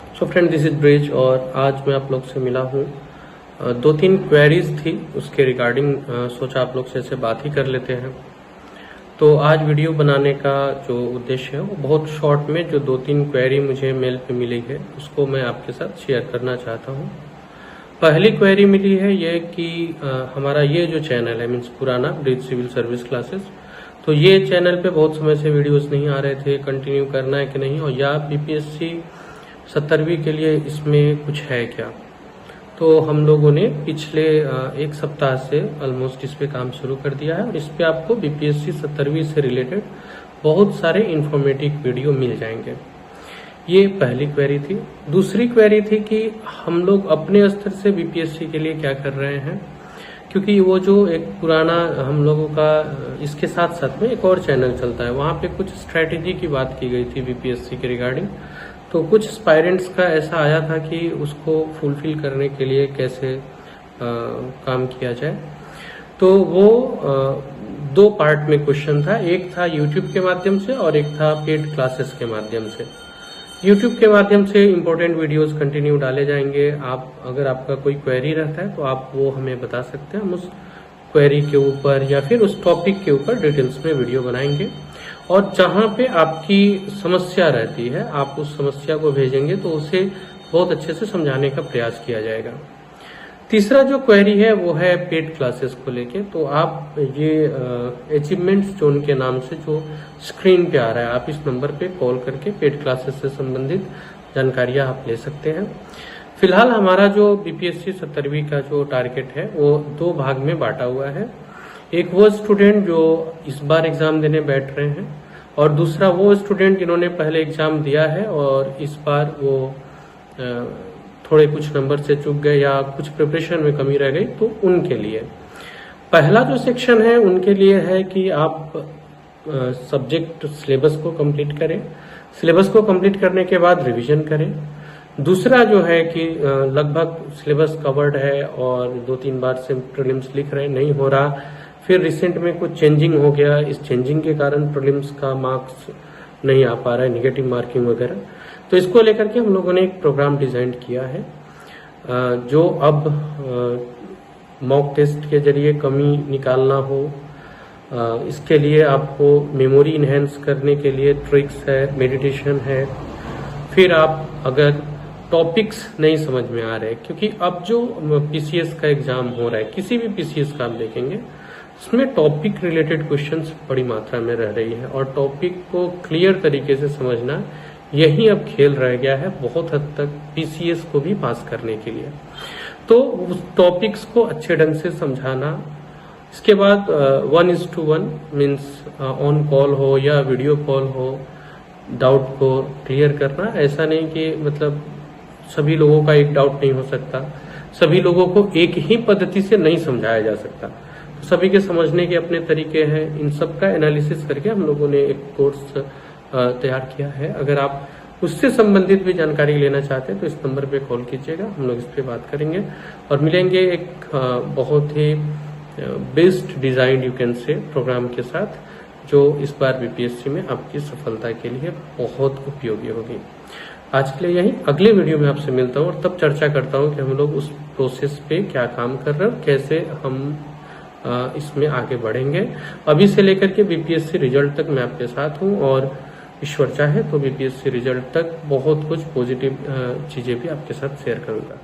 So friend, this is bridge और आज मैं आप लोग से मिला हूँ। दो तीन क्वेरीज थी उसके रिगार्डिंग सोचा आप लोग से ऐसे बात ही कर लेते हैं। तो आज वीडियो बनाने का जो उद्देश्य है वो बहुत शॉर्ट में जो दो तीन क्वेरी मुझे मेल पे मिली है उसको मैं आपके साथ शेयर करना चाहता हूँ। पहली क्वेरी मिली है ये कि हमारा ये जो चैनल है मीन्स पुराना ब्रिज सिविल सर्विस क्लासेस, तो ये चैनल पे बहुत समय से वीडियोस नहीं आ रहे थे, कंटिन्यू करना है कि नहीं, और या बीपीएससी 17वीं के लिए इसमें कुछ है क्या। तो हम लोगों ने पिछले एक सप्ताह से ऑलमोस्ट इस पे काम शुरू कर दिया है और इस पे आपको बीपीएससी 17वीं से रिलेटेड बहुत सारे इंफॉर्मेटिव वीडियो मिल जाएंगे। ये पहली क्वेरी थी। दूसरी क्वेरी थी कि हम लोग अपने स्तर से बीपीएससी के लिए क्या कर रहे हैं, क्योंकि वो जो एक पुराना हम लोगों का इसके साथ साथ में एक और चैनल चलता है, वहाँ पे कुछ स्ट्रैटेजी की बात की गई थी बीपीएससी के रिगार्डिंग। तो कुछ एस्पायरेंट्स का ऐसा आया था कि उसको फुलफिल करने के लिए कैसे काम किया जाए। तो वो दो पार्ट में क्वेश्चन था, एक था यूट्यूब के माध्यम से और एक था पेड क्लासेस के माध्यम से। यूट्यूब के माध्यम से इम्पोर्टेंट वीडियोस कंटिन्यू डाले जाएंगे। आप अगर आपका कोई क्वेरी रहता है तो आप वो हमें बता सकते हैं, हम उस क्वेरी के ऊपर या फिर उस टॉपिक के ऊपर डिटेल्स में वीडियो बनाएंगे। और जहां पे आपकी समस्या रहती है आप उस समस्या को भेजेंगे तो उसे बहुत अच्छे से समझाने का प्रयास किया जाएगा। तीसरा जो क्वेरी है वो है पेड क्लासेस को लेके। तो आप ये अचीवमेंट्स जोन के नाम से जो स्क्रीन पे आ रहा है, आप इस नंबर पे कॉल करके पेड क्लासेस से संबंधित जानकारियां आप ले सकते हैं। फिलहाल हमारा जो बीपीएससी 17वीं का जो टारगेट है वो दो भाग में बांटा हुआ है। एक वो स्टूडेंट जो इस बार एग्जाम देने बैठ रहे हैं और दूसरा वो स्टूडेंट जिन्होंने पहले एग्जाम दिया है और इस बार वो थोड़े कुछ नंबर से चूक गए या कुछ प्रिपरेशन में कमी रह गई, तो उनके लिए पहला जो सेक्शन है उनके लिए है कि आप सब्जेक्ट सिलेबस को कंप्लीट करें। सिलेबस को कंप्लीट करने के बाद रिवीजन करें। दूसरा जो है कि लगभग सिलेबस कवर्ड है और 2-3 बार से प्रीलिम्स लिख रहे नहीं हो रहा, फिर रिसेंट में कुछ चेंजिंग हो गया, इस चेंजिंग के कारण प्रीलिम्स का मार्क्स नहीं आ पा रहा है, नेगेटिव मार्किंग वगैरह। तो इसको लेकर के हम लोगों ने एक प्रोग्राम डिजाइन किया है जो अब मॉक टेस्ट के जरिए कमी निकालना हो, इसके लिए आपको मेमोरी इन्हेंस करने के लिए ट्रिक्स है, मेडिटेशन है। फिर आप अगर टॉपिक्स नहीं समझ में आ रहे, क्योंकि अब जो पीसीएस का एग्जाम हो रहा है, किसी भी पीसीएस का आप देखेंगे उसमें टॉपिक रिलेटेड क्वेश्चंस बड़ी मात्रा में रह रही है और टॉपिक को क्लियर तरीके से समझना यही अब खेल रह गया है बहुत हद तक पीसीएस को भी पास करने के लिए। तो उस टॉपिक्स को अच्छे ढंग से समझाना, इसके बाद 1:1 मीन्स ऑन कॉल हो या वीडियो कॉल हो, डाउट को क्लियर करना। ऐसा नहीं कि मतलब सभी लोगों का एक डाउट नहीं हो सकता, सभी लोगों को एक ही पद्धति से नहीं समझाया जा सकता, तो सभी के समझने के अपने तरीके हैं। इन सब का एनालिसिस करके हम लोगों ने एक कोर्स तैयार किया है। अगर आप उससे संबंधित भी जानकारी लेना चाहते हैं तो इस नंबर पे कॉल कीजिएगा, हम लोग इस पे बात करेंगे और मिलेंगे एक बहुत ही best design you can say program के साथ, जो इस बार बीपीएससी में आपकी सफलता के लिए बहुत उपयोगी होगी। आज के लिए यही, अगले वीडियो में आपसे मिलता हूँ और तब चर्चा करता हूँ कि हम लोग उस प्रोसेस पे क्या काम कर रहे हैं और कैसे हम इसमें आगे बढ़ेंगे। अभी से लेकर के बीपीएससी रिजल्ट तक मैं आपके साथ हूँ और ईश्वर चाहे तो बीपीएससी रिजल्ट तक बहुत कुछ पॉजिटिव चीजें भी आपके साथ शेयर करूंगा।